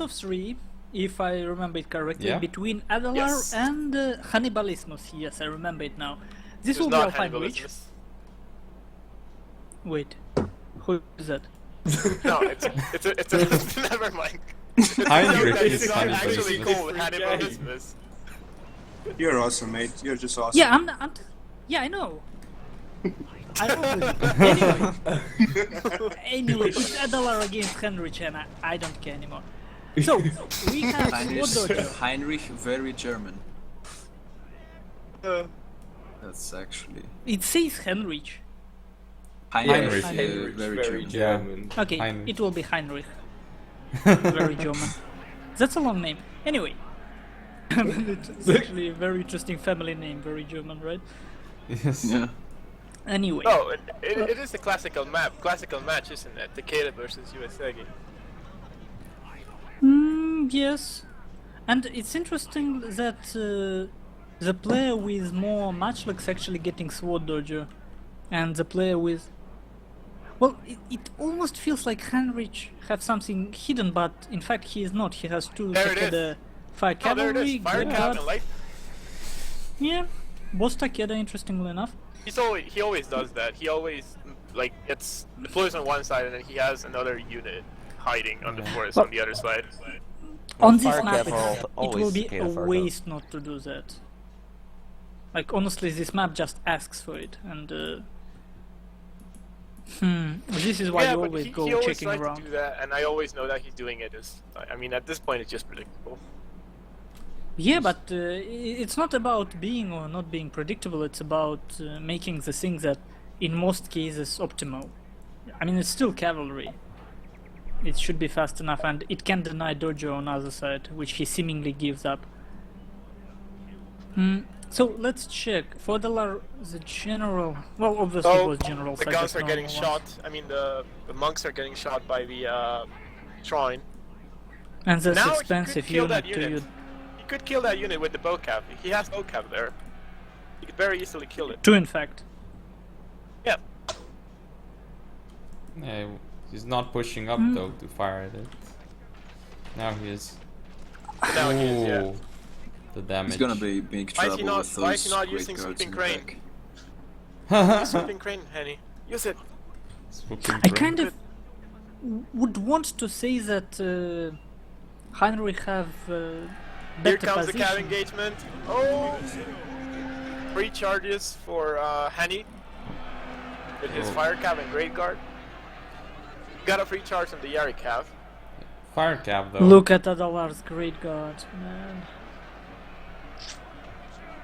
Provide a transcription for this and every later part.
of three, if I remember it correctly, Yeah. between Adalar Yes. and Hannibalismus. Yes, I remember it now. This It's will be not Heinrich. Hannibalismus. Wait, who is that? No, it's a never mind. Heinrich It's is not actually Hannibalismus. called Hannibalismus. You're awesome, mate. You're just awesome. Yeah, yeah, I know. I know. Anyway, it's Adalar against Heinrich, and I don't care anymore. So we have Sword Dodger. Heinrich, very German. Uh, That's actually It says Heinrich. Heinrich, Heinrich. very German. Yeah. Okay, Heinrich. it will be Heinrich. Very German. That's a long name. Anyway, it's actually a very interesting family name. Very German, right? Yes. Yeah. Anyway. no, it is a classical match, isn't it? Takeda versus USA. Yes. And it's interesting that the player with more matchlocks actually getting Sword Dodger, and the player with... Well, it almost feels like Heinrich have something hidden, but in fact he is not. He has two There it is. Takeda Fire Oh, there it Cavalry, is. Fire Great Cav Guard. and Light. Yeah, both Takeda, interestingly enough. He always does that. He always like gets deploys on one side and then he has another unit hiding on the forest Well- on the other side. On this Fire map, Cavalry it always will be Takeda a Fire waste not to do that. Like, honestly, this map just asks for it, and this is why Yeah, you but always he go always checking tries around. to do that, and I always know that he's doing it. I mean, at this point, it's just predictable. Yeah, but it's not about being or not being predictable, it's about making the thing that, in most cases, optimal. I mean, it's still cavalry. It should be fast enough, and it can deny Dojo on other side, which he seemingly gives up. So let's check. For the general... Well, obviously it was general. the guns are getting shot. I mean, the monks are getting shot by the shrine. And that's Now expensive he could kill unit that to unit. use. He could kill that unit with the bow cav. He has bow cav there. He could very easily kill it. Two, in fact. Yeah. Yeah, he's not pushing up though to fire it. Now he is. Now he is, yeah. Ooh, the damage. He's gonna be big Why trouble is he not? with those Why is he not great using guards sweeping in the crane? back. Use sweeping crane, Henny. Use it. Swooping I crane. kind of would want to say that Heinrich have Here better comes the cav position. engagement. Oh! 3 charges for Henny with his Oh. fire cav and great guard. Got a free charge on the Yari cav. Fire cap though. Look at Adalar's Great Guard, man.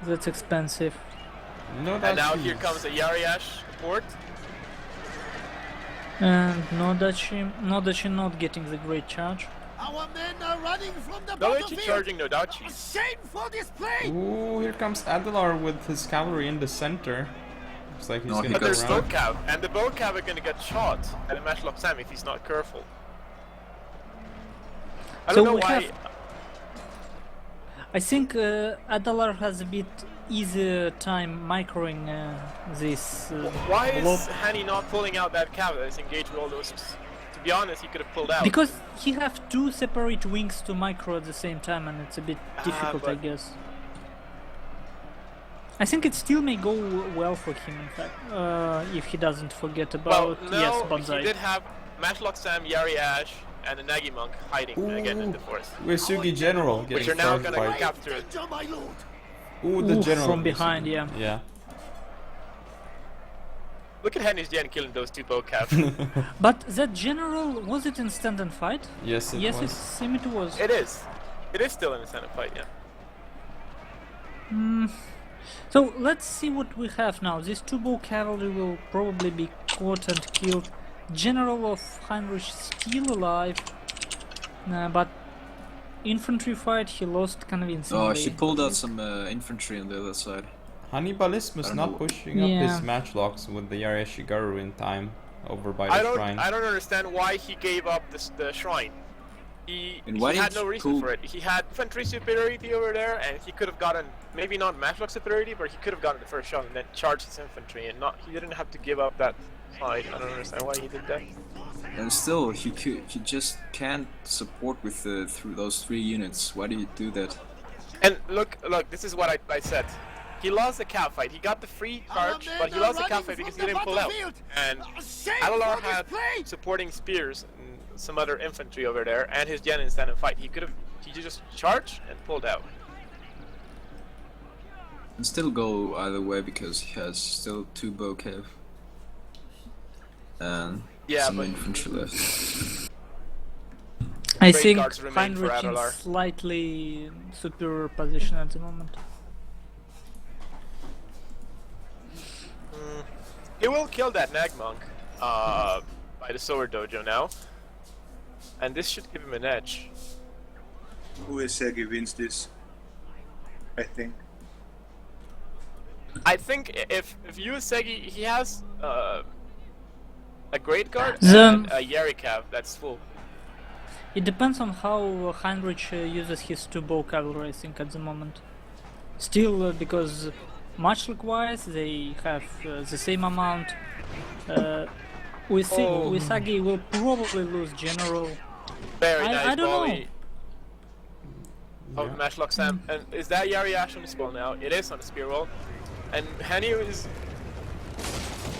That's expensive. No, And that's now here comes the Yari Ash support. And Nodachi not getting the great charge. Our men are running from the Nodachi battlefield. charging Nodachi. Shameful display! Ooh, here comes Adalar with his cavalry in the center. Looks like he's No, he gonna But go there's bow around. cav, and the bow cav are gonna get shot at a matchlock Sam if he's not careful. I So don't know we why. have- I think Adalar has a bit easier time microing this Why blob. is Hani not pulling out that cav that is engaged with all those? To be honest, he could have pulled out. Because he have two separate wings to micro at the same time, and it's a bit difficult, I but- guess. I think it still may go well for him, in fact, if he doesn't forget well, about no, yes, he Bonsai. did have Matchlock Sam, Yari Ash, and a Nagi monk hiding again in the forest, Uesugi General which getting are now started gonna by... capture it. Danger, my lord! Ooh, the Oof, general. from behind, yeah. Yeah. Look at Henry's Gen killing those 2 bow cav. But that general, was it in stand and fight? Yes, it Yes, it was. seemed it was. It is. It is still in the center fight, yeah. So let's see what we have now. These 2 bow cavalry will probably be caught and killed. General of Heinrich still alive, but infantry fight he lost convincingly. Oh, she pulled out some infantry on the other side. Hannibalismus I don't not know. pushing up Yeah. his matchlocks with the Yareshigaru in time over by the I don't shrine. understand why he gave up the shrine. He And why had did no you reason pull- for it. He had infantry superiority over there, and he could have gotten maybe not matchlock superiority, but he could have gotten the first shot and then charged his infantry, and not he didn't have to give up that side. I don't understand why he did that. And still, he just can't support with through those 3 units. Why do you do that? And look, this is what I said. He lost the cow fight. He got the free charge, but he lost the cow fight because he didn't pull out. And Adalar had supporting spears and some other infantry over there, and his Genin stand and fight. He just charged and pulled out. Can still go either way because he has still 2 Bokev and some infantry left. I Trade think guards remain for Heinrich in Adalar. slightly superior position at the moment. He will kill that Nag Monk by the Sword Dojo now. And this should give him an edge. Uesegi wins this, I think. I think if Uesegi, he has a Great Guard Then- and a Yarikav that's full. It depends on how Heinrich uses his 2 bow cavalry, I think, at the moment. Still, because matchlook-wise, they have the same amount. Uesagi will probably lose general. Very I nice don't know. volley of Matchlock Sam. And is that Yari Ash on the spell now? It is on the spear roll. And Hanyu is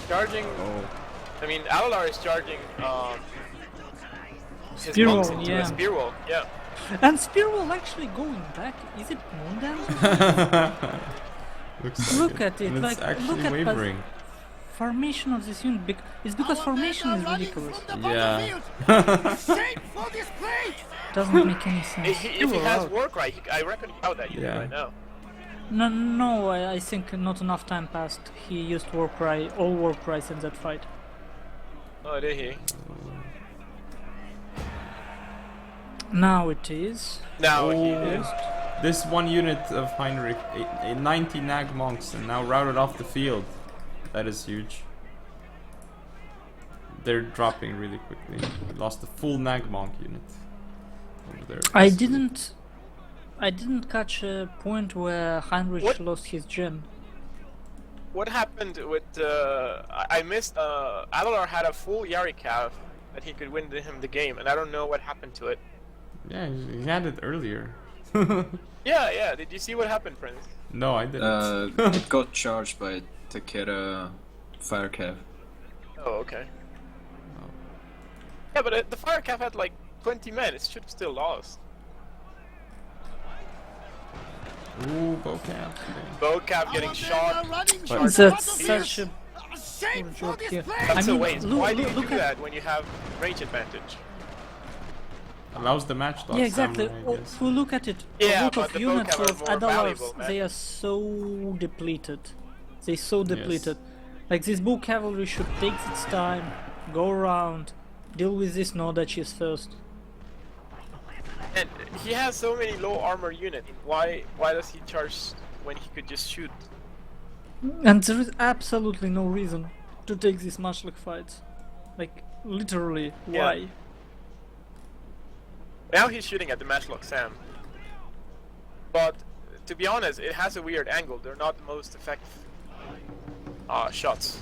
charging. I mean, Adalar is charging his Spear monks roll, into yeah. a spear roll. Yeah. And Spearwall actually going back. Is it moon damage? Looks like Look it. at it, And like, it's actually look at wavering. Formation of this unit. It's because Our men formation are is running ridiculous. from the Yeah. battlefield. Shameful display! Doesn't make any sense. If he You were has out. work right, I reckon he out that unit Yeah. right now. No, I think not enough time passed. He used all work rights in that fight. Oh, did he? Now it is. Now he Oh. is. This one unit of Heinrich, 90 Nag monks, and now routed off the field. That is huge. They're dropping really quickly. We lost the full Nag monk unit over there. I didn't catch a point where Heinrich What? lost his gen. What happened with I missed Adalar had a full Yarikav that he could win him the game, and I don't know what happened to it. Yeah, he had it earlier. Yeah. Did you see what happened, Prince? No, I didn't. It got charged by Takeda Fire Cav. Oh, okay. Yeah, but the fire cap had like 20 men. It should have still lost. Ooh, Bocap. Bocap getting Our men shot. are running But- from the That's battlefield. such a Shameful joke here. display! That's I a mean, waste. look- Why do you look do at- that when you have range advantage? Allows the match loss. Yeah, exactly. Samurai, I guess. If we look at it, Yeah, a lot but of the units vocab are of more Adalars, valuable, man. they are so depleted. They're so depleted. Like this bow cavalry should take its time, go around, deal with these Nodaches first. And he has so many low armor units. Why does he charge when he could just shoot? And there is absolutely no reason to take these matchlock fights. Like, literally, Yeah. why? Now he's shooting at the Matchlock Sam. But to be honest, it has a weird angle. They're not the most effective shots.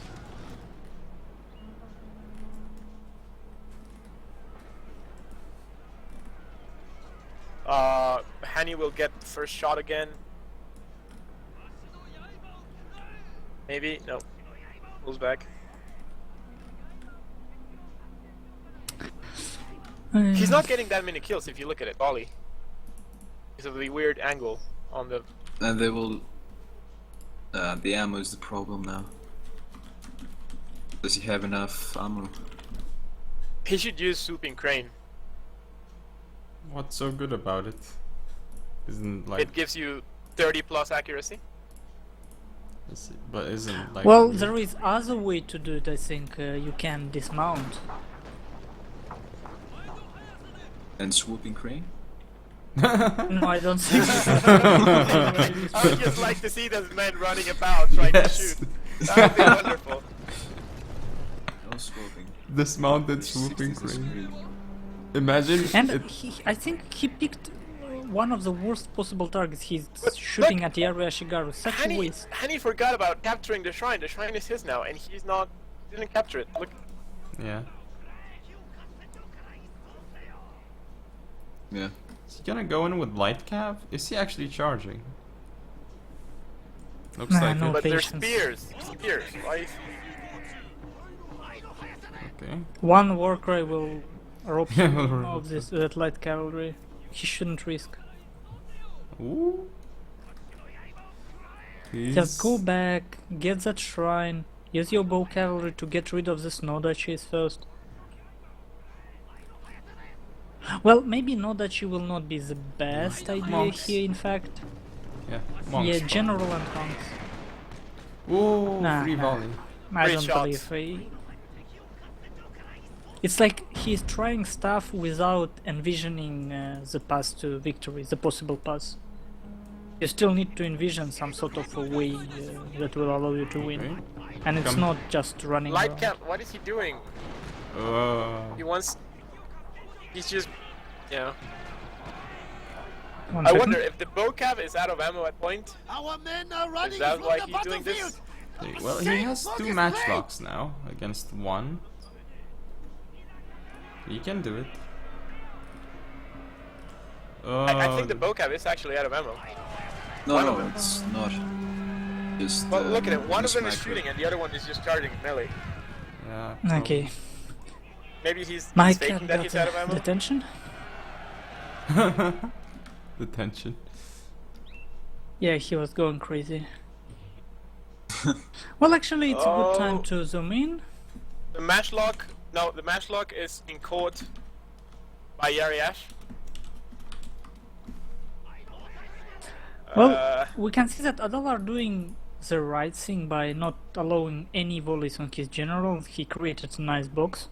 Hani will get the first shot again. Maybe? No. Pulls back. He's not getting that many kills if you look at it, Ollie. Because of the weird angle on the... And they will. The ammo is the problem now. Does he have enough ammo? He should use Swooping Crane. What's so good about it? Isn't like, It gives you 30 plus accuracy. but isn't like. Well, weird. there is other way to do it, I think. You can dismount. And swooping crane? No, I don't think so. I would just like to see those men running about trying Yes. to shoot. That would be wonderful. No swooping. Dismounted swooping 60 crane. degree. Imagine And it, I think he picked one of the worst possible targets. He's But shooting look, at Yaru Ashigaru. Such a waste. Hani forgot about capturing the shrine. The shrine is his now, and he's not... didn't capture it. Look, yeah. Yeah. Is he gonna go in with light cav? Is he actually charging? Looks Nah, like no. it. But they're Patience. spears. Why? Okay. One Warcry will rob Yeah, him will rob of this that light cavalry. He shouldn't risk. Ooh. Just go back, get that shrine, use your bow cavalry to get rid of this Nodachi first. Well, maybe Nodachi will not be the best idea Monks. here, in fact. Yeah, monks. Yeah, general and monks. Ooh, Nah, free nah. volley. I Great don't shots. believe it's like he's trying stuff without envisioning the path to victory, the possible path. You still need to envision some sort of a way that will allow you to win. Okay. And it's Come. not just running Light around. cap. What is he doing? He wants. He's just. Yeah. One I second. wonder if the bow cav is out of ammo at point. Our men are running that from why the he's doing this? battlefield. Okay, well, he has 2 matchlocks now against 1. He can do it. I think the bow cav is actually out of ammo. No, One no, of them. it's not. Just. Well, look at it. One of them is mismatch. shooting, and the other one is just charging melee. Yeah. Okay. Maybe he's My faking cat that got he's out of ammo. detention. The tension. Yeah, he was going crazy. Well, actually, it's a good time Oh. to zoom in. The matchlock. No, the matchlock is in court by Yariash. Well, we can see that Adalar doing the right thing by not allowing any volleys on his general. He created a nice box.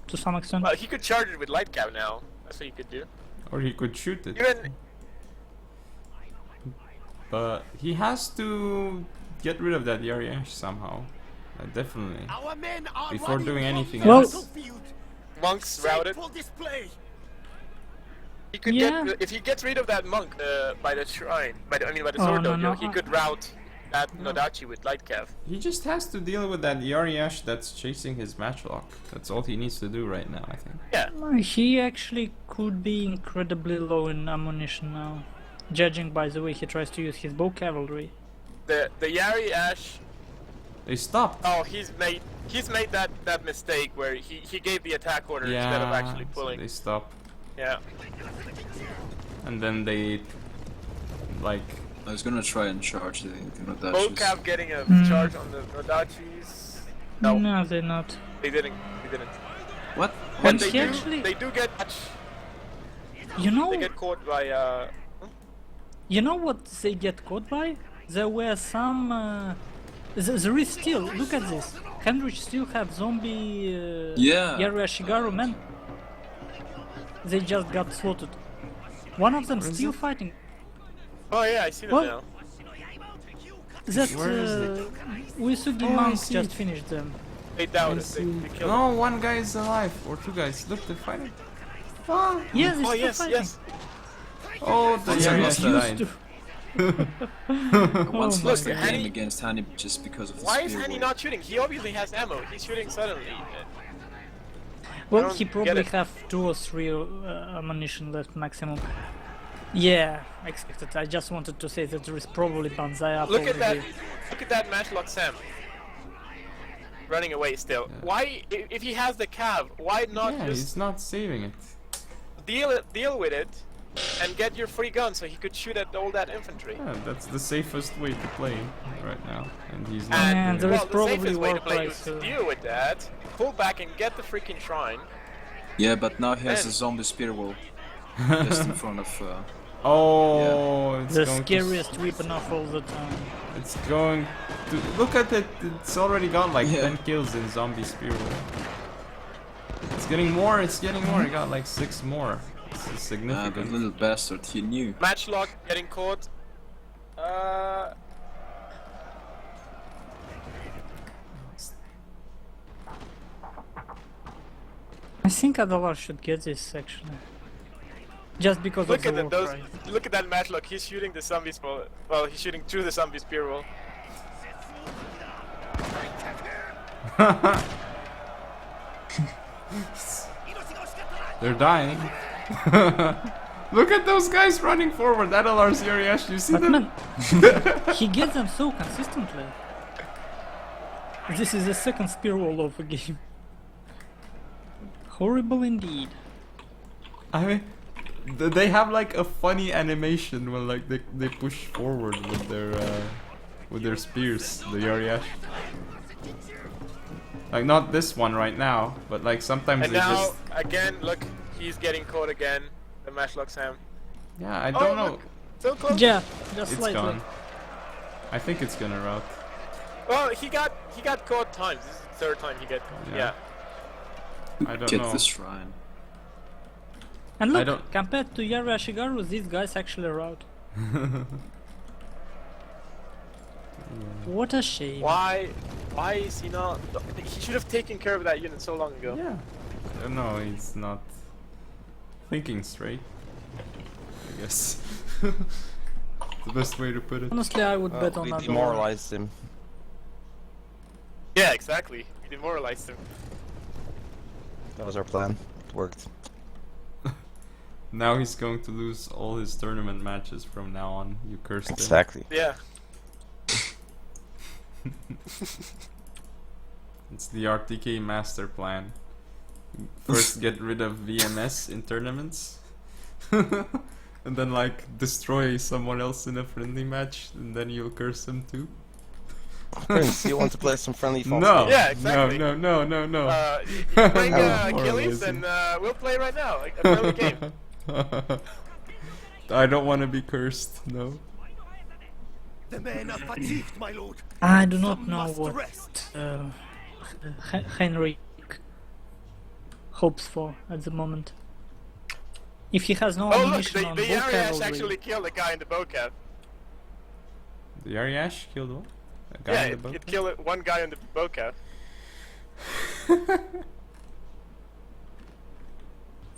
To some extent. Well, he could charge it with light cav now. That's what he could do. Or he could shoot it. Even But he has to get rid of that Yariash somehow. Definitely. Our men are Before running doing from anything the Well- else. battlefield. monks Safe routed. for display. He could Yeah. get if he gets rid of that monk by the shrine, by the Oh, sword no, dojo, no, he uh, could route that Nodachi with light cav. He just has to deal with that Yariash that's chasing his matchlock. That's all he needs to do right now, I think. Yeah. He actually could be incredibly low in ammunition now. Judging by the way he tries to use his bow cavalry. The Yariash. They stopped. Oh, he's made that mistake where he gave the attack order instead of actually so pulling. they stop. Yeah. And then they like I was gonna try and charge the Bow Nodachis. cav getting a Hmm. charge on the Nodachis. No, No, they're not. they didn't. They didn't. What? But And they he do. actually- They do get. You know, They get caught by. you know what they get caught by? There were some. There is still. Look at this. Henrich still have zombie. Yeah. Yariashigaru men. They just got slaughtered. One of them still fighting. Oh yeah, I see them What? now. That Where is Uesugi Oh, I monks see just it. finished them. They downed it. They killed no, one guy is alive or 2 guys. Look, they're fighting. Ah. Yeah, they're him. Oh still yes, fighting. yes. Oh, the Once I Yariash lost that, died. To- I once my lost the God. game Hanny- against Hanny just because of the Why is spear Hanny wave. not shooting? He obviously has ammo. He's shooting suddenly. Well, don't he get probably it. have 2 or 3 ammunition left maximum. Yeah, I expected. I just wanted to say that there is probably Banzai up Look at that! already. Look at that matchlock Sam. Running away still. Why, if he has the cav, why not Yeah, just he's not saving it. deal with it and get your free gun so he could shoot at all that infantry? Yeah, that's the safest way to play right now, and he's not. And doing there it. is well, the probably safest way to war play price, is to deal with that, pull back and get the freaking shrine. Yeah, but now he has Man. a zombie spear wall just in front of. Oh, it's The going scariest weapon of all the time. To, it's going to look at it. It's already got like Yeah. 10 kills in zombie spear wall. It's getting more. It's getting more. It got like 6 more. This is That significant. little bastard, he knew. Matchlock getting caught. I think Adalar should get this actually. Just because Look of at the war those. price. Look at that matchlock. He's shooting the zombie spear. Well, he's shooting through the zombie spear wall. They're dying. Look at those guys running forward. Adalar's Yariash, you see But them? man, he gets them so consistently. This is the second spear wall of the game. Horrible indeed. I mean, they have like a funny animation when like they push forward with their spears, the Yariash. Like not this one right now, but like sometimes And they now, just again, look, he's getting caught again. The Matchlock Sam. yeah, I don't know. Look, so close. Yeah, just It's slightly. gone. I think it's gonna route. Well, he got caught times. This is the third time he got caught. Yeah. Yeah. I don't Get know. the shrine. And I look, don't- compared to Yara Ashigaru, these guys actually route. What a shame. Why is he not? He should have taken care of that unit so long ago. Yeah. I don't know, he's not thinking straight. I guess. The best way to put it. Honestly, I would bet on We Adalar. demoralized him. Yeah, exactly. We demoralized him. That was our plan. It worked. Now he's going to lose all his tournament matches from now on. You cursed him. Exactly. Yeah. It's the RTK master plan. First get rid of VMS in tournaments. And then like destroy someone else in a friendly match, and then you'll curse them too. Prince, you want to play some friendly false No, games? Yeah, exactly. no. You bring Achilles and we'll play right now, like a friendly game. I don't want to be cursed. No. The men are fatigued, my lord. I do not Some know must what rest. Henry hopes for at the moment. If he has no Oh look, ammunition the on both Yariash cavalry, actually killed a guy in the bow cap. The Yariash killed one? A guy Yeah, in the boat? it killed one guy in the bow cap.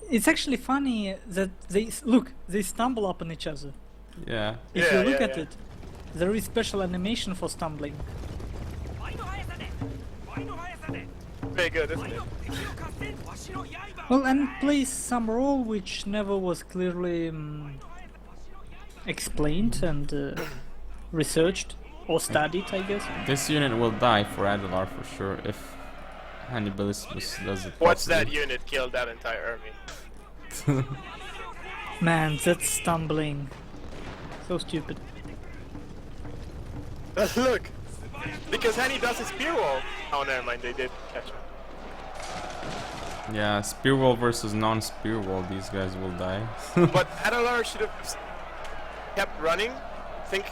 it's actually funny that they stumble upon each other. Yeah. If Yeah, you look yeah, at yeah. it, there is special animation for stumbling. Very good, isn't it? Well, and plays some role which never was clearly explained and researched or studied, I guess. This unit will die for Adalar for sure if Hannibalismus does it. Watch that properly. unit kill that entire army. Man, that's stumbling. So stupid. Look! Because Hanny does his spear wall. Oh, never mind, they did catch him. Yeah, spear wall versus non-spear wall, these guys will die. But Adalar should have kept running. I think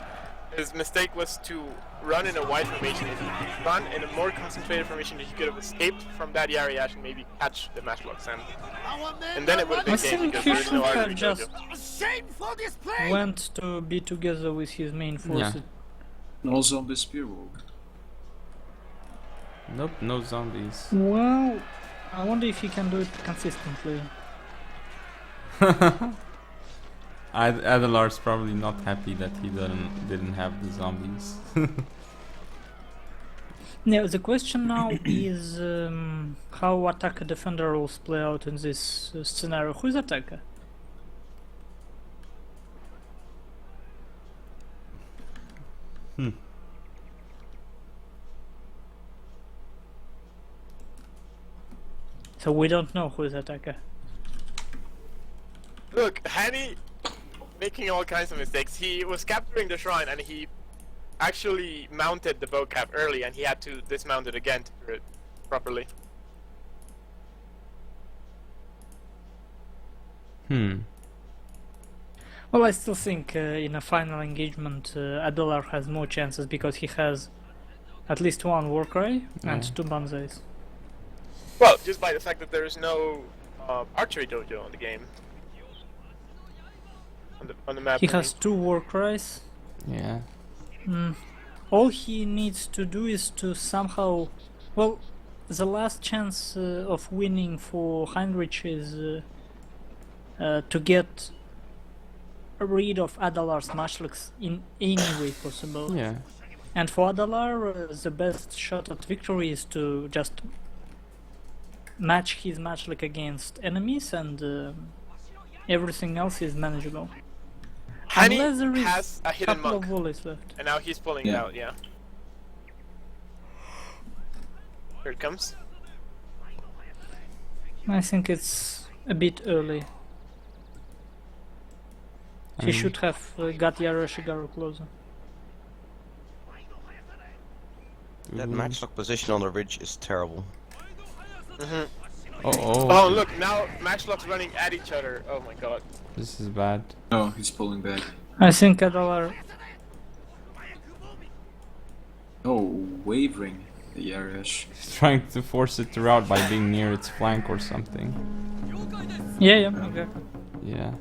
his mistake was to run in a wide formation. If he run in a more concentrated formation, he could have escaped from that Yariash and maybe catch the Matchlock Sam. Our men And then are it would have I been running. game think because he there is should no have artery just dojo. A shameful display. went to be together with his main forces. No zombie spear wall. Nope, no zombies. Well, I wonder if he can do it consistently. Adalar's probably not happy that he didn't have the zombies. Now the question now is how attacker defender roles play out in this scenario. Who is attacker? So we don't know who is attacker. Look, Hanny making all kinds of mistakes. He was capturing the shrine and he actually mounted the bow cap early and he had to dismount it again to do it properly. Well, I still think in a final engagement Adalar has more chances because he has at least one Warcry and two Banzais. Well, just by the fact that there is no archery dojo on the game. On the map. He I has two Warcries. Yeah. All he needs to do is to somehow... Well, the last chance of winning for Heinrich is to get rid of Adalar's Mashlocks in any way possible. Yeah. And for Adalar, the best shot at victory is to just match his Matchlock against enemies and Everything else is manageable. Hani Unless there is has a hidden couple monk, of volleys left. and now he's pulling it Yeah. out. Yeah. Here it comes. I think it's a bit early. I He mean, should have got Yara Shigaru closer. That matchlock position on the ridge is terrible. Oh, look, now Matchlock's running at each other. Oh my god. this is bad. Oh, he's pulling back. I think Adalar. Oh, wavering the Arash. He's trying to force it to rout by being near its flank or something. Yeah, okay. Yeah.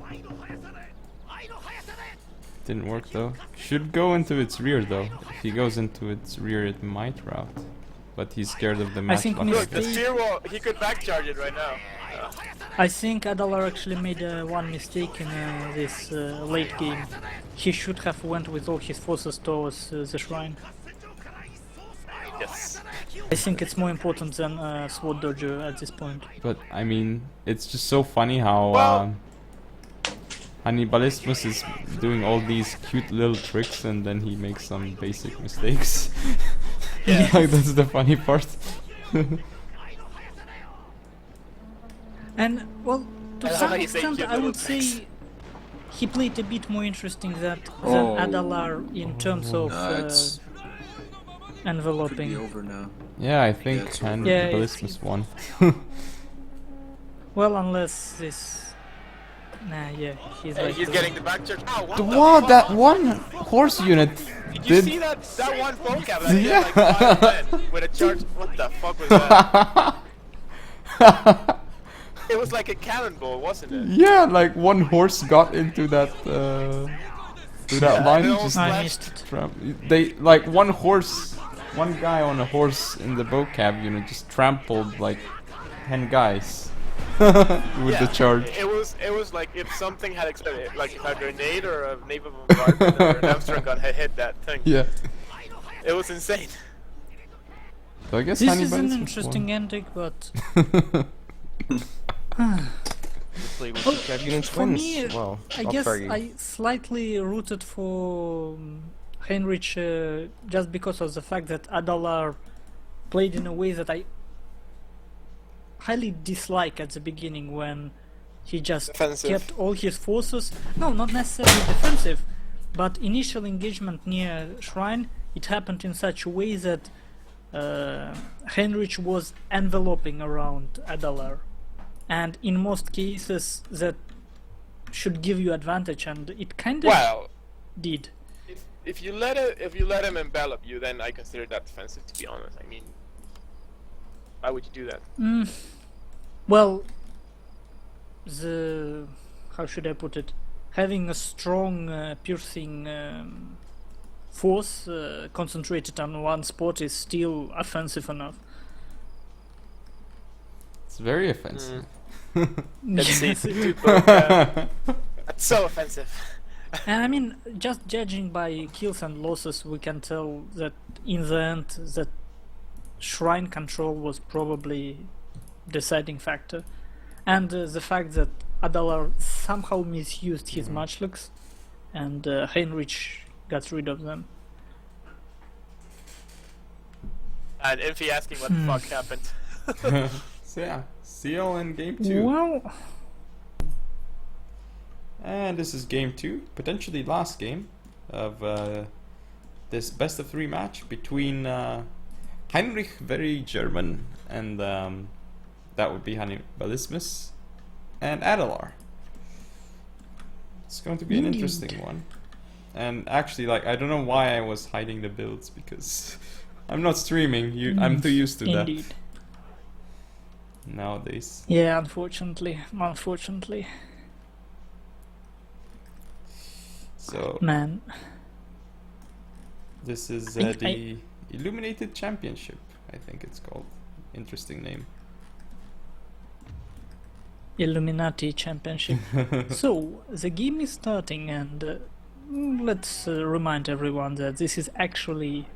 Didn't work though. Should go into its rear though. If he goes into its rear, it might rout. But he's scared of the I think matchlock. Look, the steer wall, he could backcharge it right now. I think Adalar actually made one mistake in this late game. He should have went with all his forces towards the shrine. Yes. I think it's more important than sword dodger at this point. But I mean, it's just so funny how Well- Hannibalismus is doing all these cute little tricks and then he makes some basic mistakes. Yeah. Like that's the funny part. And well, to I love some how you say extent, cute I would little tricks. say he played a bit more interesting than Oh. Adalar in terms of It's could be enveloping. over now. Yeah, I think it's over. Hannibalismus won. Well, unless this. Nah, yeah, he's Hey, like. he's getting the backcharge. Oh, what the What? fuck? That one horse unit Did you see that one vocab that he had like 5 men with a charge? What the fuck was that? It was like a cannonball, wasn't it? Yeah, like one horse got into that line. it all Just I missed it. they like one guy on a horse in the vocab unit just trampled like 10 guys with the charge. It was like if something had exploded, like if a grenade or a naval bombardment or an Armstrong gun had hit that thing. Yeah. It was insane. So I guess This is Hannibalismus an interesting ending, but Hopefully we should have units for wins. me, Well, I not guess for you. I slightly rooted for Heinrich just because of the fact that Adalar played in a way that I highly dislike at the beginning, when he just Defensive. kept all his forces. No, not necessarily defensive, but initial engagement near Shrine, it happened in such a way that Heinrich was enveloping around Adalar. And in most cases that should give you advantage, and it kind of Well, did. if you let him envelop you, then I consider that defensive. To be honest, I mean, why would you do that? Well, the how should I put it? Having a strong piercing force concentrated on one spot is still offensive enough. It's very offensive. Let's see, that's so offensive. And I mean, just judging by kills and losses, we can tell that in the end, that shrine control was probably deciding factor, and the fact that Adalar somehow misused his matchlocks, and Heinrich got rid of them. And Infi asking what the fuck happened. So yeah, see you all in game 2. Well, And this is game 2, potentially last game of this best of 3 match between Heinrich, very German, and that would be Hannibalismus, and Adalar. It's going to be an interesting one. And actually, like, I don't know why I was hiding the builds, because I'm not streaming. I'm too used to indeed. that nowadays. Yeah, unfortunately. So Man. this is I- the Illuminated Championship, I think it's called. Interesting name. Illuminati Championship. So, the game is starting, and let's remind everyone that this is actually,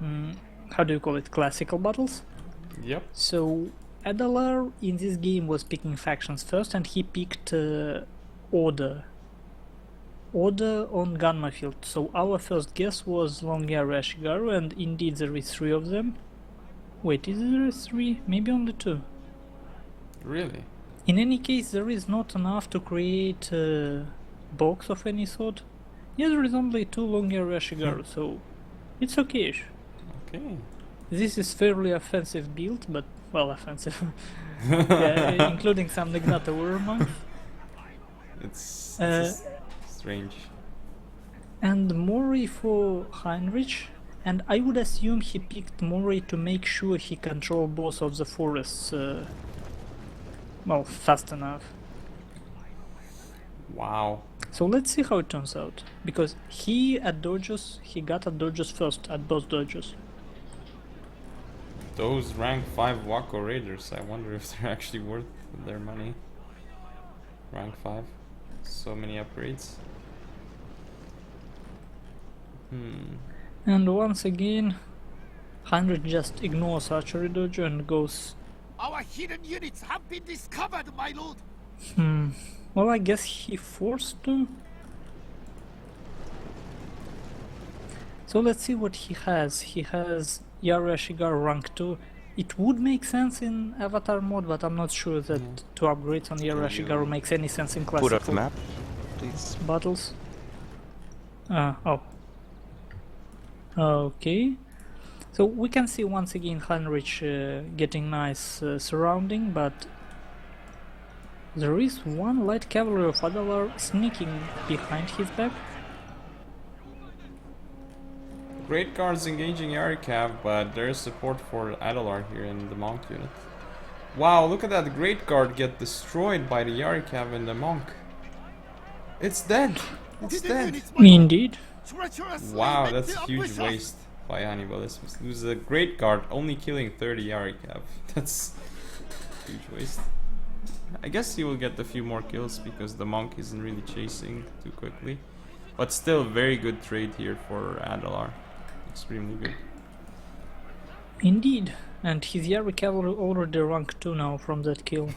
how do you call it, classical battles? Yep. So, Adalar in this game was picking factions first, and he picked order. Order on Gamma Field. So our first guess was Long Yari Ashigaru, and indeed there is 3 of them. Wait, is there 3? Maybe only 2. Really? In any case, there is not enough to create a box of any sort. Yeah, there is only 2 Long Yari Ashigaru, so it's okay-ish. Okay. This is fairly offensive build, but, well, offensive. Yeah, including some Negnata Warrior monks. It's strange. And Mori for Heinrich, and I would assume he picked Mori to make sure he controlled both of the forests, well, fast enough. Wow. So let's see how it turns out, because he got at dodges first, at both dodges. Those rank 5 Wako Raiders, I wonder if they're actually worth their money. Rank 5. So many upgrades. And once again, Heinrich just ignores archery dojo and goes... Our hidden units have been discovered, my lord! Well, I guess he forced to. So let's see what he has. He has Yari Ashigaru rank 2. It would make sense in Avatar mode, but I'm not sure that 2 upgrades on Yari Ashigaru makes any sense in classical Put up the map, please. battles. Oh. Okay. So we can see once again Heinrich getting nice surrounding, but there is 1 light cavalry of Adalar sneaking behind his back. Great guards engaging Yarikav, but there is support for Adalar here in the monk unit. Wow, look at that great guard get destroyed by the Yarikav and the monk. It's dead! It's dead! Indeed. Wow, that's a huge waste by Hannibalismus. Lose a great guard, only killing 30 Yarikav. That's a huge waste. I guess he will get a few more kills because the monk isn't really chasing too quickly. But still, very good trade here for Adalar. Extremely good. Indeed. And his Yari cavalry already rank 2 now from that kill.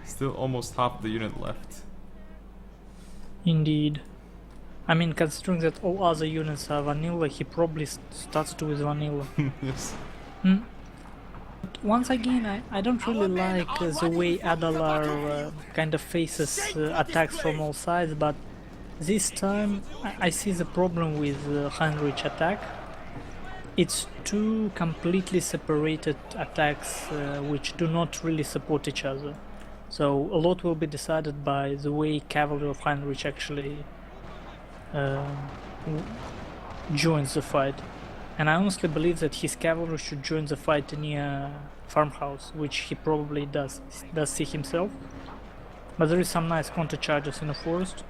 Still almost half the unit left. Indeed. I mean, considering that all other units are vanilla, he probably starts to with vanilla. Yes. But once again, I don't really like the way Adalar kind of faces attacks from all sides, but this time I see the problem with Heinrich attack. It's 2 completely separated attacks which do not really support each other. So a lot will be decided by the way cavalry of Heinrich actually joins the fight. And I honestly believe that his cavalry should join the fight near farmhouse, which he probably does see himself. But there is some nice counter charges in the forest.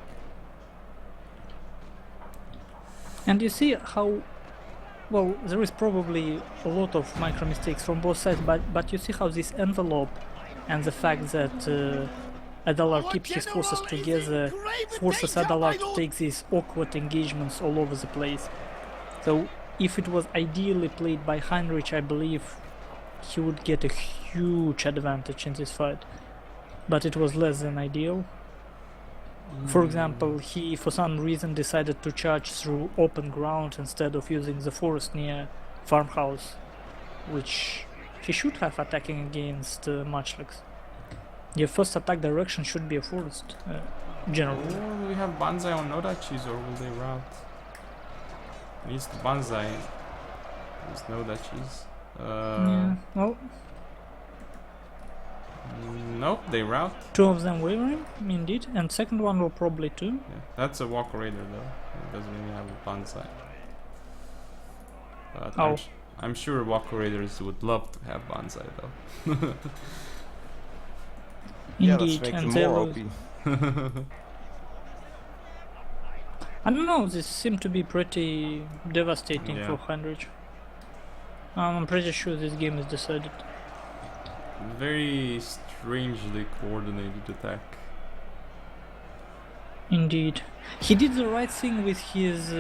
And you see how, well, there is probably a lot of micro mistakes from both sides, but you see how this envelope and the fact that Adalar keeps his forces together forces Adalar to take these awkward engagements all over the place. So if it was ideally played by Heinrich, I believe he would get a huge advantage in this fight. But it was less than ideal. For example, he for some reason decided to charge through open ground instead of using the forest near farmhouse, which he should have attacking against Matchlocks. Your first attack direction should be a forest, generally. Or will we have Banzai on Nodachis, or will they rout? Needs the Banzai. There's Nodachis. Yeah, well, nope, they rout. 2 of them wavering, indeed, and second one will probably too. Yeah, that's a Walker Raider though. It doesn't really have a Banzai. But I'm sure Walker Raiders would love to have Banzai though. Yeah, let's Indeed, make and them they more will... OP. I don't know, this seemed to be pretty devastating Yeah. for Heinrich. I'm pretty sure this game is decided. Very strangely coordinated attack. Indeed. He did the right thing with his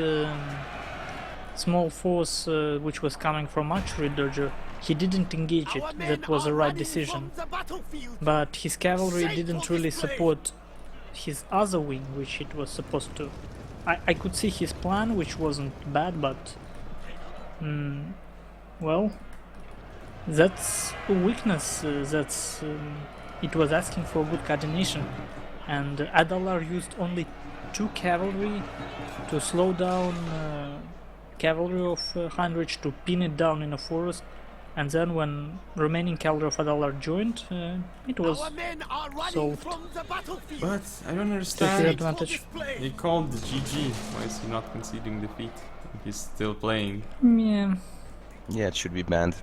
small force which was coming from archery dojo. He didn't engage it, that was the right decision. But his cavalry didn't really support his other wing, which it was supposed to. I could see his plan, which wasn't bad, but well, that's a weakness. It was asking for good coordination, and Adalar used only 2 cavalry to slow down cavalry of Heinrich to pin it down in a forest, and then when remaining cavalry of Adalar joined, it was Our men are running solved. from the battlefield. But I don't to understand. their advantage. He called the GG. Why is he not conceding defeat? He's still playing. Yeah. Yeah, it should be banned.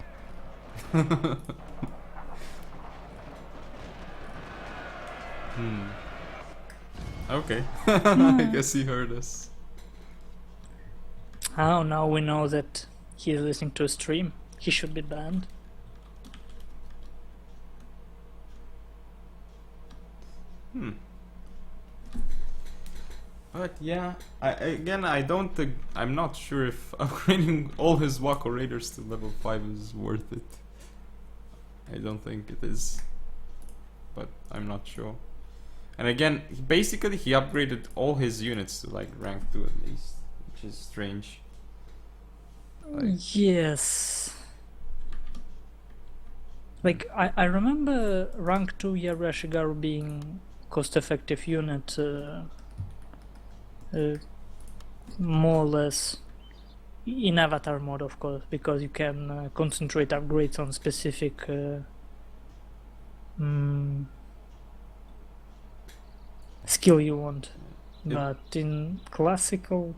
Okay. I guess he heard us. Oh, now we know that he is listening to a stream. He should be banned. But yeah, I don't think, I'm not sure if upgrading all his Wako Raiders to level 5 is worth it. I don't think it is. But I'm not sure. And again, basically he upgraded all his units to like rank 2 at least, which is strange. Yes. Like, I remember rank 2 Yarashigaru being cost-effective unit, more or less in avatar mode, of course, because you can concentrate upgrades on specific skill you want. But in classical,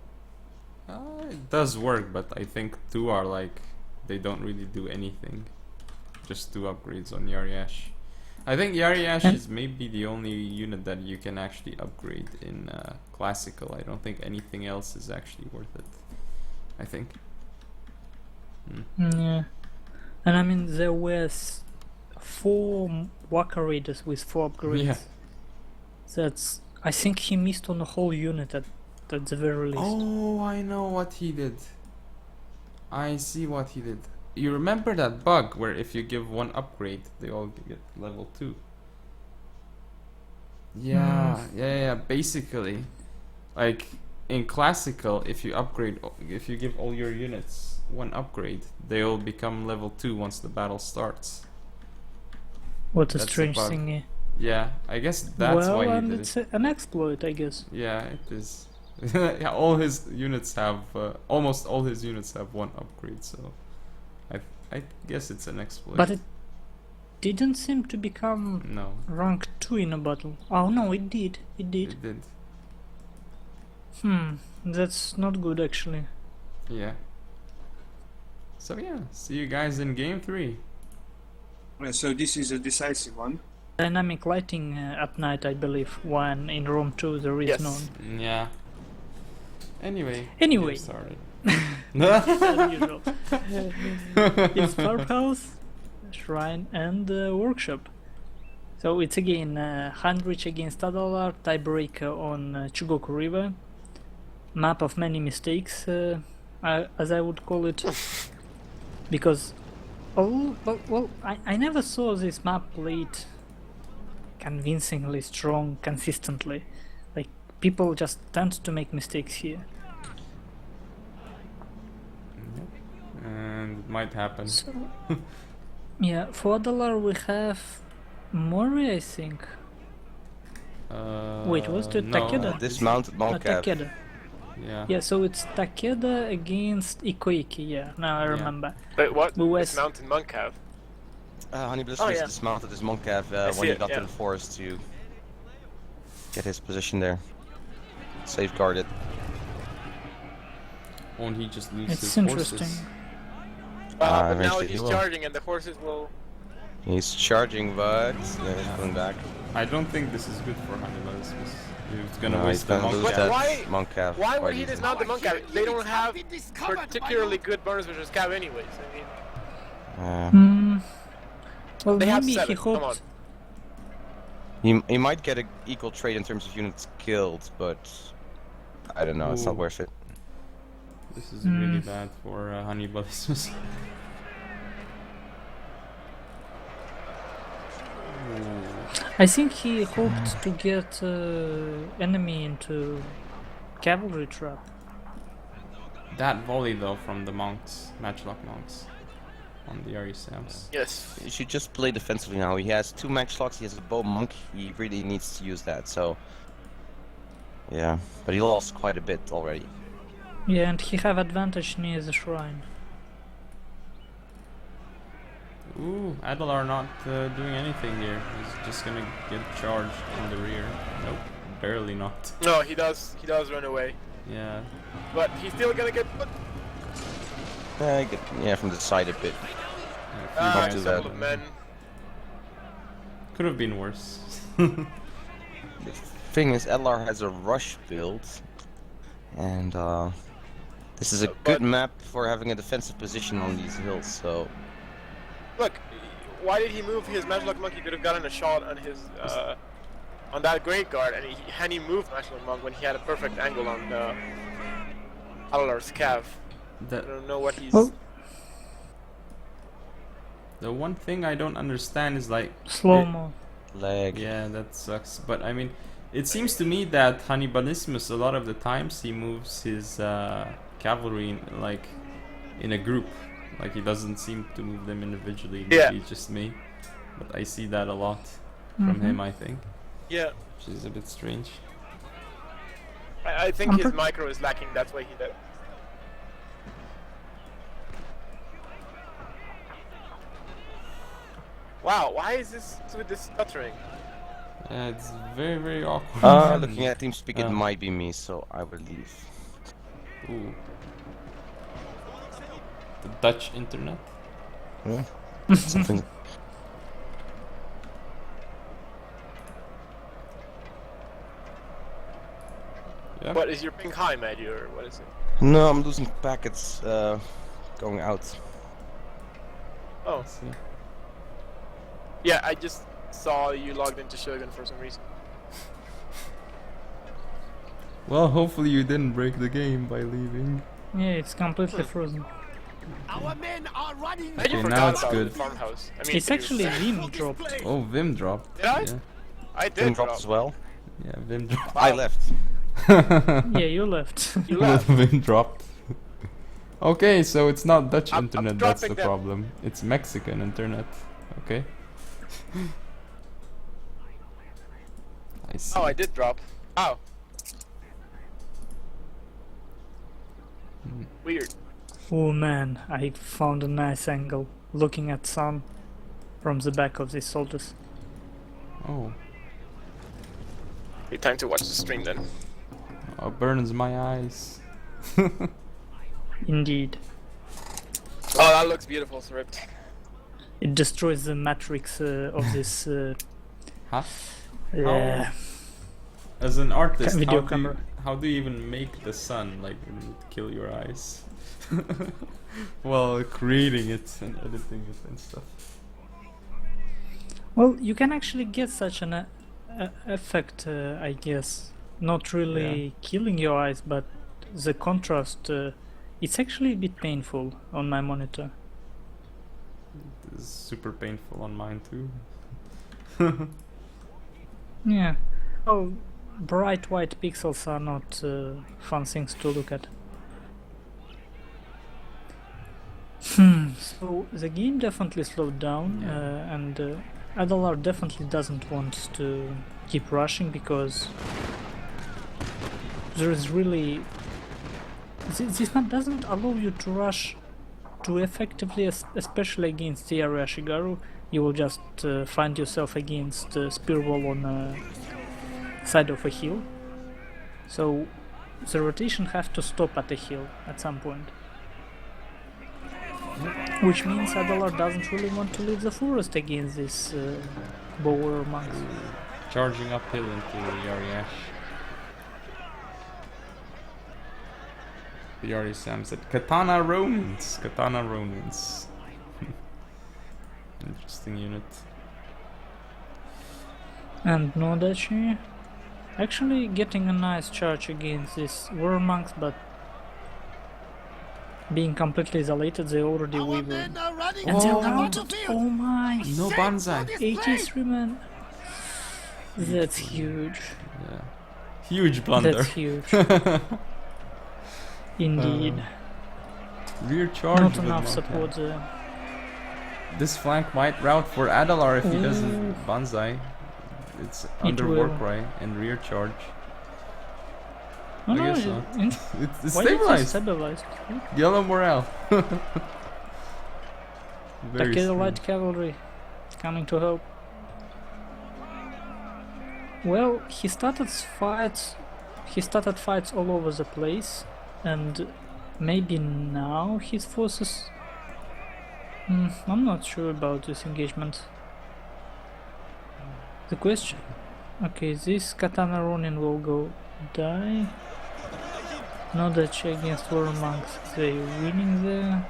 It does work, but I think 2 are like, they don't really do anything. Just 2 upgrades on Yariash. I think Yariash is maybe the only unit that you can actually upgrade in classical. I don't think anything else is actually worth it. I think. yeah. And I mean, there was 4 Waka Raiders with 4 upgrades. Yeah. That's, I think he missed on a whole unit at the very least. Oh, I know what he did. I see what he did. You remember that bug where if you give 1 upgrade, they all get level 2? Yeah, basically. Like, in classical, if you upgrade, if you give all your units 1 upgrade, they all become level 2 once the battle starts. What a That's the strange bug. thing. Yeah, I guess that's Well, why he and did it's it. an exploit, I guess. Yeah, it is. Yeah, all his units have, almost all his units have 1 upgrade, so I guess it's an exploit. But it didn't seem to become No, rank 2 in a battle. Oh no, it did. It did. it did. That's not good actually. Yeah. So yeah, see you guys in game 3. So this is a decisive one. Dynamic lighting at night, I believe, when in Rome 2 there is Yes. none. Yeah. Anyway. Anyway. get started. As usual. It's farmhouse, shrine, and workshop. So it's again Heinrich against Adalar, tiebreaker on Chugoku River. Map of many mistakes, as I would call it, because I never saw this map played convincingly strong, consistently. Like, people just tend to make mistakes here. And it might happen. So, yeah, for Adalar we have Mori, I think. Wait, was it no, Takeda? Dismounted Moncav. Takeda. Yeah. Yeah, so it's Takeda against Ikoiki, yeah, now I Yeah. remember. But what? Who was- It's Mountain Monk have. Hannibalismus Oh, yeah. dismounted his Moncav I see when he it, got yeah. to the forest to get his position there. Safeguard it. Won't he just lose It's his interesting. horses? But now eventually he he's will. charging and the horses will... He's charging, but he's pulling back. I don't think this is good for Hannibalismus. He's gonna No, waste he's the gonna lose monk. that Why- Moncav. Why would quite he easily. dismount the Monk cab? They don't have Been discovered by particularly now. good burners versus cab anyways. I mean, Well, they have maybe 7, he come on. hoped. He might get an equal trade in terms of units killed, but I don't know, it's not Ooh. worth it. This is really bad for Hannibalismus. I think he hoped to get enemy into cavalry trap. That volley though from the monks, matchlock monks, on the Arisams. Yes. You should just play defensively now. He has 2 matchlocks, he has a bow monk, he really needs to use that, so... Yeah, but he lost quite a bit already. Yeah, and he have advantage near the shrine. Ooh, Adalar not doing anything here. He's just gonna get charged in the rear. Nope, barely not. No, he does run away. Yeah. But he's still gonna get put. Yeah, from the side a bit. Yeah, A couple of men. Could have been worse. The thing is, Adalar has a rush build, and this is a good map for having a defensive position on these hills, so... Look, why did he move his Matchlock Monk? He could have gotten a shot on his on that Great Guard, and he moved Matchlock Monk when he had a perfect angle on Adalar's cav. I don't know what he's... Oh. The one thing I don't understand is like... Slow-mo. Lag. Yeah, that sucks. But I mean, it seems to me that Hannibalismus, a lot of the times, he moves his cavalry like in a group. Like he doesn't seem to move them individually. Maybe Yeah. it's just me, but I see that a lot from him. I think, Yeah, which is a bit strange. I think his micro is lacking. That's why he did. Wow, why is this with this stuttering? It's very, very awkward. Looking at TeamSpeak, it might be me, so I will leave. Ooh. The Dutch internet. Yeah. Something. Yeah. What is your ping high, Maddie, or what is it? No, I'm losing packets going out. Oh, Let's see. yeah, I just saw you logged into Shogun for some reason. Well, hopefully you didn't break the game by leaving. Yeah, it's completely frozen. Our men are running. I Okay, forgot now it's about good. the farmhouse. I mean, It's actually Vim dropped. Oh, Vim dropped. Did I? Yeah, I Team did dropped drop. as well. yeah, Vim dropped. I left. Yeah, you left. You left. Vim dropped. Okay, so it's not Dutch I'm internet that's the dropping them. problem. It's Mexican internet. Okay. I see. Oh, I did drop. Oh. Weird. Oh man, I found a nice angle looking at sun from the back of these soldiers. Oh, Okay, time to watch the stream then. oh, burns my eyes. Indeed. Oh, that looks beautiful, Sript. It destroys the matrix of this Huh? uh, As an artist, video how camera. how do you even make the sun like it would kill your eyes? Well, creating it and editing it and stuff. Well, you can actually get such an effect, I guess. Not really killing your eyes, but the contrast, it's actually a bit painful on my monitor. It's super painful on mine too. Yeah. Oh, bright white pixels are not fun things to look at. So the game definitely slowed down, and Adalar definitely doesn't want to keep rushing because there is really this map doesn't allow you to rush too effectively, especially against the area Shigaru. You will just find yourself against a spear wall on a side of a hill. So the rotation have to stop at a hill at some point. Which means Adalar doesn't really want to leave the forest against this bower monks. Charging uphill into Yariash. Yari Sam said, Katana Ronins! Katana Ronins. Interesting unit. And Nodachi actually getting a nice charge against these war monks, but being completely isolated, they already Our wavered. men are running And to they're the out. battlefield. Oh my! No banzai. 83 men. That's huge. Yeah. Huge blunder. That's huge. Indeed. Rear charge. Not with enough Monk. support there. This flank might route for Adalar if he Ooh. doesn't banzai. It's under will. Warcry and rear charge. No, I no, guess so. It's why is it stabilized. stabilized? Yellow morale. Very Takeda strong. light cavalry coming to help. Well, he started fights all over the place, and maybe now his forces. I'm not sure about this engagement. The question. Okay, this Katana Ronin will go die. Nodachi against War Monks. They're winning there.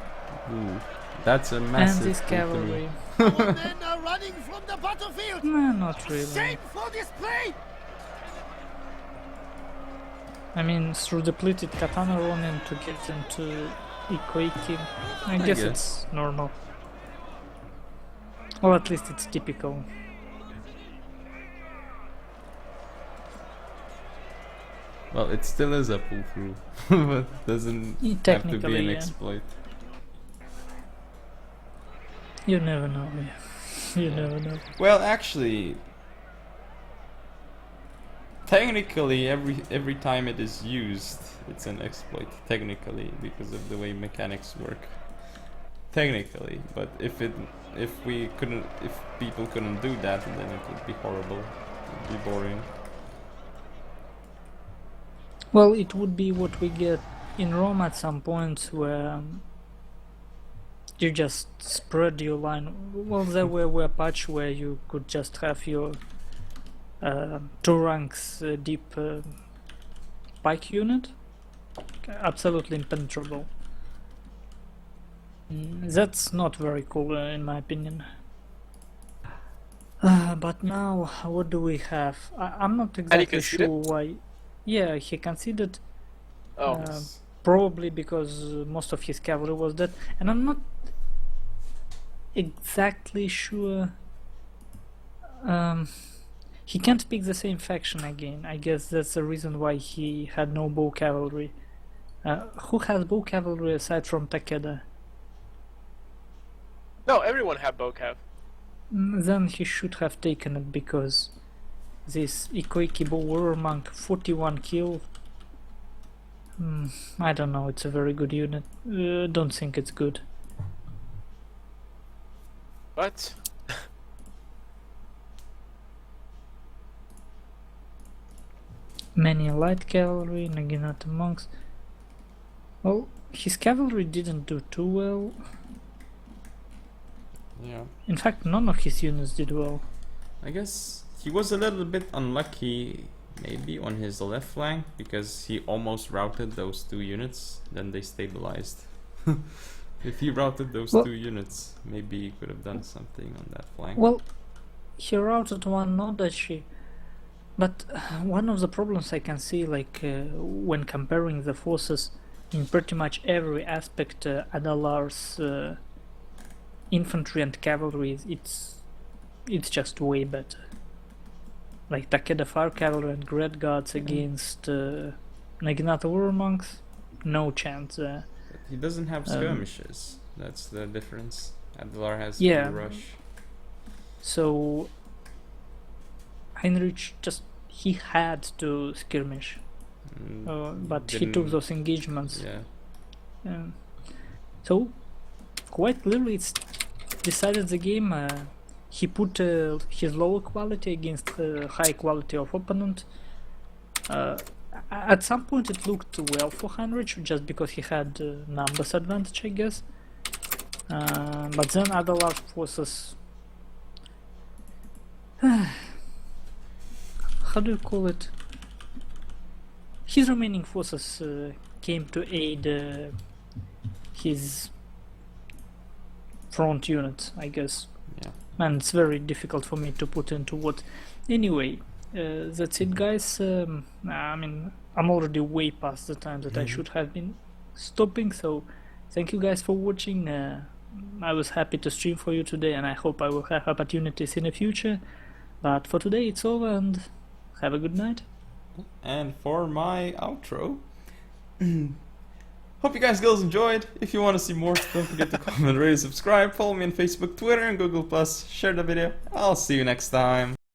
Ooh, that's a And massive this victory. cavalry. Our men are running from the battlefield. Nah, not really. Shameful display. I mean, through depleted Katana Ronin to get into Ikoiki, I guess guess. it's normal. Or at least it's typical. Well, it still is a pull through, but doesn't have to be Technically, an yeah. exploit. You never know, yeah. You never know. Well, actually, technically, every time it is used, it's an exploit. Technically, because of the way mechanics work. Technically, but if people couldn't do that, then it would be horrible. It would be boring. Well, it would be what we get in Rome at some points where you just spread your line. Well, there were patch where you could just have your 2 ranks deep pike unit, absolutely impenetrable. That's not very cool in my opinion. But now, what do we have? I'm not exactly conceded? sure why. Yeah, he conceded. Oh. Probably because most of his cavalry was dead, and I'm not exactly sure. He can't pick the same faction again. I guess that's the reason why he had no bow cavalry. Who has bow cavalry aside from Takeda? No, everyone had bow cav. Then he should have taken it because this Ikoiki bow warrior monk 41 kill. I don't know. It's a very good unit. Don't think it's good. What? Many light cavalry, Naginata monks. Well, his cavalry didn't do too well. Yeah. In fact, none of his units did well. I guess he was a little bit unlucky, maybe, on his left flank, because he almost routed those 2 units, then they stabilized. If he routed those Well- 2 units, maybe he could have done something on that flank. Well, he routed one Nodachi, but one of the problems I can see, like when comparing the forces in pretty much every aspect, Adalar's infantry and cavalry, it's just way better. Like Takeda Fire Cavalry and Great Guards against Naginata Warrior Monks, no chance there. But he doesn't have skirmishes. That's the difference. Adalar has Yeah. full rush. So Heinrich he had to skirmish, but he took Didn't- those engagements. Yeah. So quite clearly it's decided the game. He put his lower quality against high quality of opponent. At some point it looked well for Heinrich just because he had numbers advantage, I guess. But then Adalar forces. How do you call it? His remaining forces came to aid his front unit, I guess. Yeah. And it's very difficult for me to put into what. Anyway, that's it, guys. I mean, I'm already way past the time that I should have been stopping, so thank you guys for watching. I was happy to stream for you today, and I hope I will have opportunities in the future. But for today it's over, and have a good night. And for my outro, hope you guys girls enjoyed. If you want to see more, don't forget to comment, rate, subscribe, follow me on Facebook, Twitter, and Google+. Share the video. I'll see you next time.